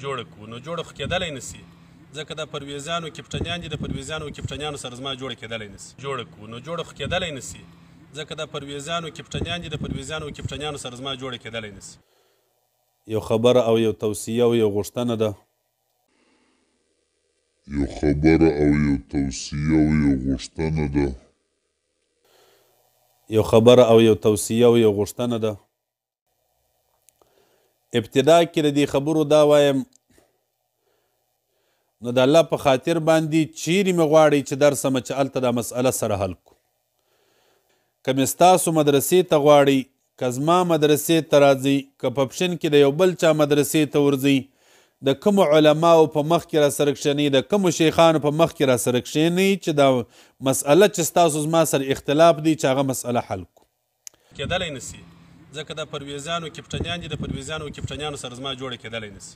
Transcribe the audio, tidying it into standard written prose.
جوړه کړو نو جوړه خو کېدلی نه سي ځکه دا پرویزیانو کپټنیان دي د پرویزیانو کپټنیانو سره زما جوړه کېدلی نه سي جوړه کړو نو جوړه خو کېدلی نه سي ځکه دا پرویزیانو کپټنیان دي د پرویزیانو کپټنیانو سره زما جوړه کېدلی نه سي. یو خبره او یو توصیه او یو غوښتنه ده یو خبره او یو توصیه او یو غوښتنه ده یو خبره او یو توصیه او یو غوښتنه ده. ابتدا کې د دې خبرو دا وایم نو د الله په خاطر باندې چیرې مې غواړئ چې درسمه چې هلته دا مسئله سره حل کړو. که مې ستاسو مدرسې ته غواړئ که زما مدرسې ته راځئ که په پشن کې د یو بل چا مدرسې ته ورځئ د کومو علماو په مخ کې را سره کښېنئ د کومو شیخانو په مخ کې را سره کښېنئ چې دا مسئله چې ستاسو زما سره اختلاف دی چې هغه مسئله حل کړو. کېدلی نه سي ځکه دا پرویزیانو کپټنیان دي د پرویزیانو کپټنیانو سره زما جوړه کېدلی نه سي.